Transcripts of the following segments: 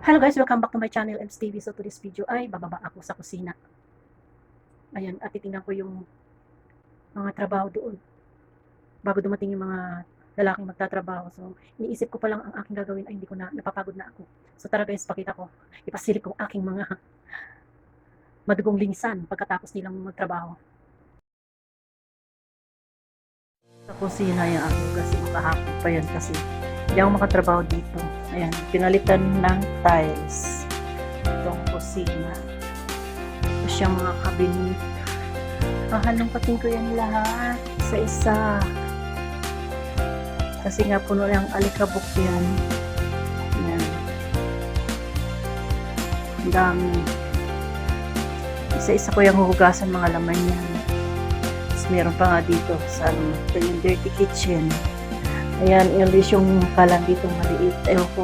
Hello guys, welcome back to my channel, Ems TV. So today's video ay bababa ako sa kusina. Ayan, at titingnan ko yung mga trabaho doon. Bago dumating yung mga lalaking magtatrabaho. So iniisip ko pa lang ang aking gagawin ay hindi ko na, napapagod na ako. So tara guys, pakita ko. Ipasilip ko ang aking mga madugong linisan pagkatapos nilang magtrabaho. Sa kusina yung ako kasi makahapon pa yan kasi hindi ako makatrabaho dito. Ayan, pinalitan ng tiles itong kusina. Tapos yung mga cabinet. Hahalongkatin ko yan lahat isa-isa. Kasi nga puno ng alikabok yan. Ayan. Ang dami. Isa-isa ko yung huhugasan mga laman yan. Tapos meron pa nga dito sa ito yung dirty kitchen. Ayan, ilis yung kalan dito maliit. Ewan ko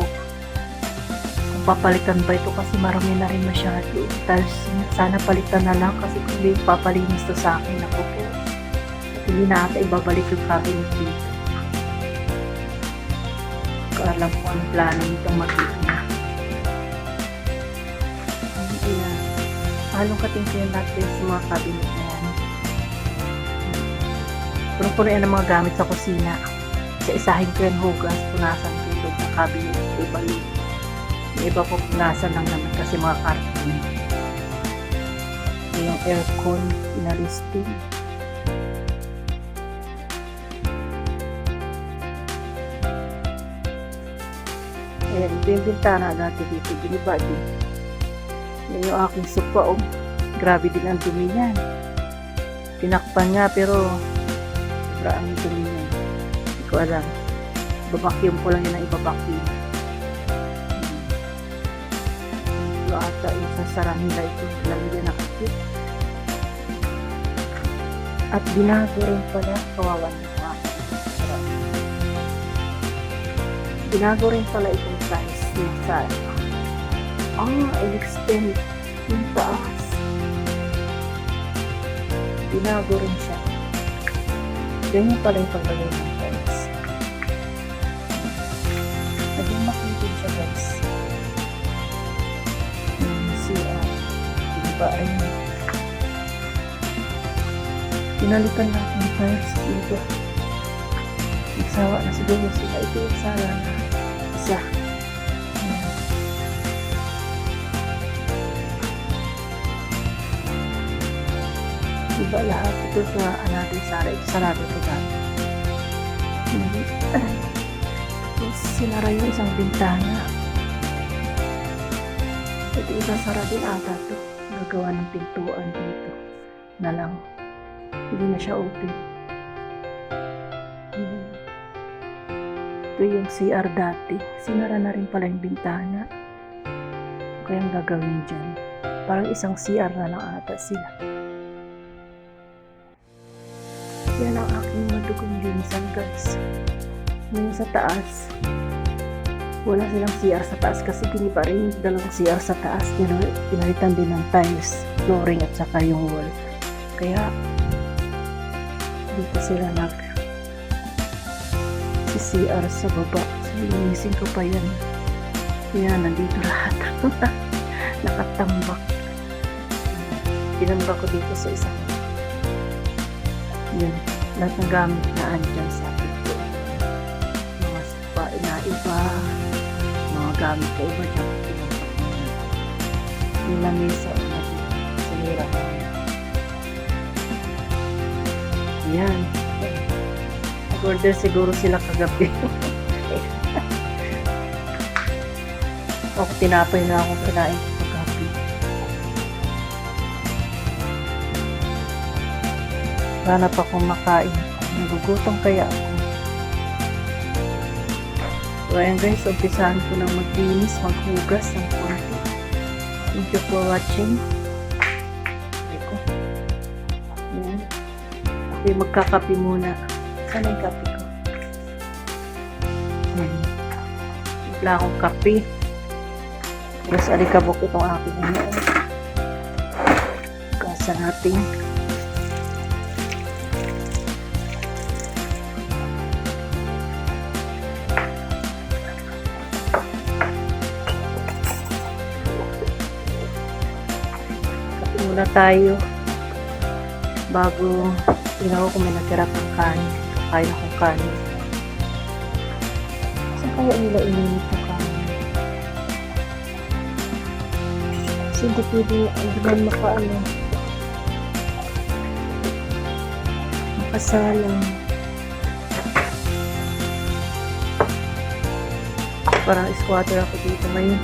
kung papalitan ba ito kasi marami na rin masyado. Tapos sana palitan na lang kasi kung hindi papalinis to sa akin ako po. At hindi na ata ibabalik yung cabinet dito. Alam ko ang plano nitong magiging. Ayan. Halongkatin ko yung natin sa mga cabinet na yan. Puno-puno yan ang mga gamit sa kusina. Isa-isahin ko yung hugas, punasan ko yung loob ng cabinet, iba yun. Yung iba po punasan lang naman kasi mga karton. Yung aircon, pinaristing. Ayan, ito yung bintana dati dito, giniba din. Yan yung aking sopa, oh. Grabe din ang dumi niyan. Tinakpan nga pero sobra ang dumi niyan. Hindi ko alam. Babacuum ko lang yun ang ibabacuum. Ito ata yung sasara nila ito. Lalagyan na kasi. At binago rin pala. Kawawan na pa. Binago rin pala itong size yung size. I-extend yung taas. Binago rin siya. Ganyan pala yung paglagay ng tiles. Naging makikita siya guys. Diba ay pinalitan natin yung tiles dito. Nagsawa na siguro sila. Ito yung sala na isa. Diba lahat ito sa natin sala. Ito sarado ito dati. Tapos sinara yung isang bintana. Ito isang sara din ata ito. Gagawa ng pintuan dito na lang. Hindi na siya open. Ito yung CR dati. Sinara na rin pala yung bintana. Kaya ang gagawin dyan. Parang isang CR na lang ata sila. Yan ang aking madugong linisan guys. Ngayon sa taas, wala silang CR sa taas kasi giniba rin yung dalawang CR sa taas. Pinalitan din ng tiles, flooring at saka yung wall. Kaya dito sila si CR sa baba. So linisin ko pa yan. Yan, nandito lahat. Nakatambak. Tinambak ko dito sa isang yan, lahat ng gamit na andyan sa akin po. Mga sopa na iba, mga gamit na iba dyan. Yung lamesa o natin sa hirap. Yan. Nag-order siguro sila kagabi. Ako tinapay na akong kinain ko kagabi. Hanap akong makain. Nagugutom kaya ako. So ayan guys, umpisahan ko ng maglinis, maghugas ng konti. Thank you for watching. Eko. Ayan. Ako yung magkakapi muna. Saan yung kape ko? Ayan. Wala akong kape. Tapos alikabok itong aking ano. Gasa natin. muna tayo bago tingnan ko kung may natira pang kanin. Kakain akong kanin. Saan kaya nila ininit yung kanin? Kasi hindi pwede ang makasalang. Parang squatter ako dito ngayon.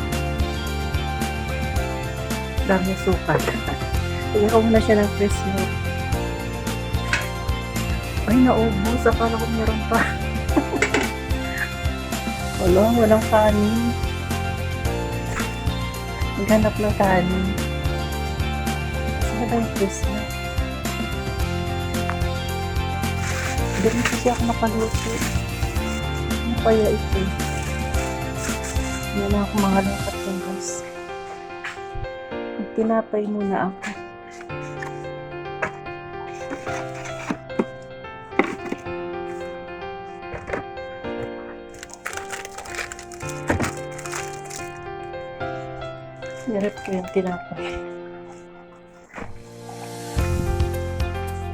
Dami sukat. Kaya ko muna siya ng fresh milk. Ay, naubos. Akala ko meron pa. Walang kanin. Naghanap ng kanin. Saan ba yung fresh milk? Hindi kasi ako nakaluto. Ano kaya ito? Yan ako mga lapat yan, guys. Tinapay muna ako. Yarap ko yung tinapay.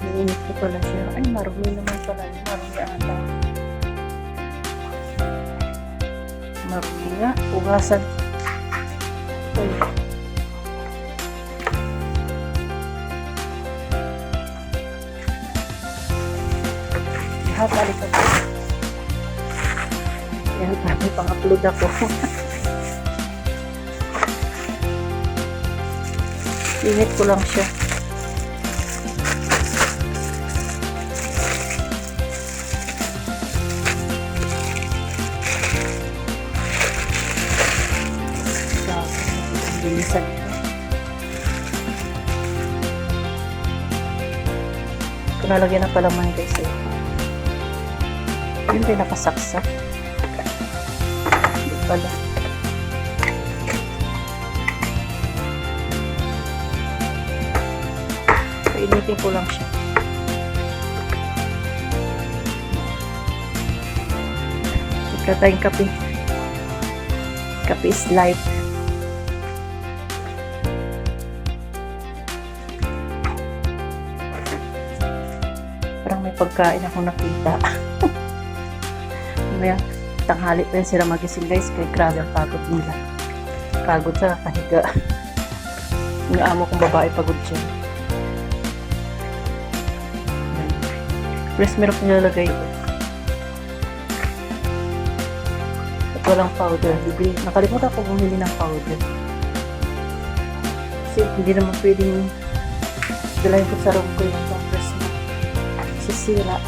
Nainit ko pala siya. Ay, marumi naman pala. Marumi ata. Marumi nga. Ugasan. Ay. Balik ako. Yan, may pang-upload ako. Init ko lang siya. Bilisan ko. Kunalagyan na pala man guys eh. Yun din nakasaksak. Hindi pala. Painitin ko lang siya. Ito tayong kape. Kape is life. Parang may pagkain akong nakita. May tanghali pa yan sila magising guys, kaya grabe ang pagod nila. Pagod sa kahiga. Yung amo kong babae pagod siya. Fresh milk nilalagay. At walang powder. Nakalimutan ko bumili ng powder. Kasi hindi naman pwedeng dalayin ko sa room ko yung fresh milk. Sisira.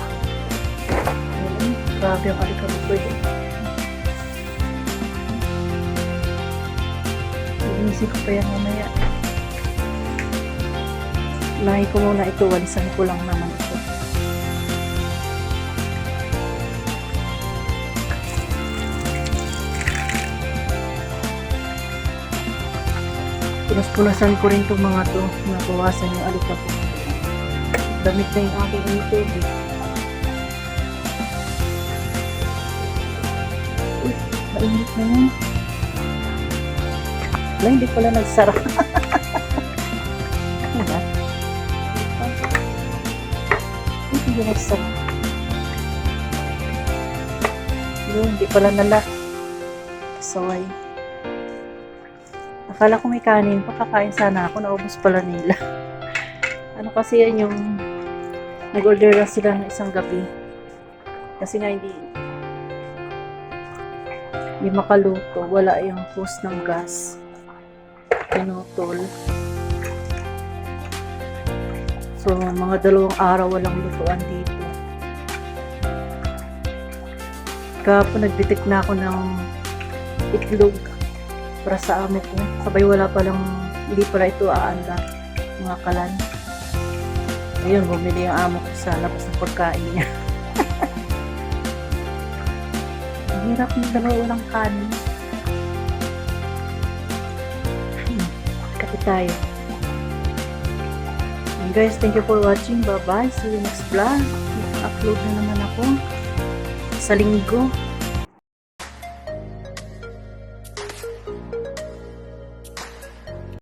Grabe ang alikabok ko yun. Inisip ko pa yan mamaya. Unahin ko muna ito. Walisan ko lang naman ito. Punas-punasan ko rin itong mga to. Nabawasan yung alikabok. Damit na yung aking tubig. Mainit na yun. Wala, hindi pala nagsara. Diba? Hindi nagsara. Hindi pala nala. Saway. Akala ko may kanin. Pakakain sana ako. Naubos pala nila. Ano kasi yan yung nag-order na sila ng isang gabi. Kasi nga hindi makaluto, wala yung hose ng gas, pinutol. So mga 2 araw walang lutuan dito. Kahapon nagbitik na ako ng itlog para sa amo ko, sabay wala palang, hindi pala ito aanda, mga kalan. Ayun, bumili yung amo ko sa labas ng pagkain niya. Hirap ng 2 walang kanin. Kape tayo. And guys, thank you for watching. Bye bye. See you next vlog. Upload na naman ako sa linggo.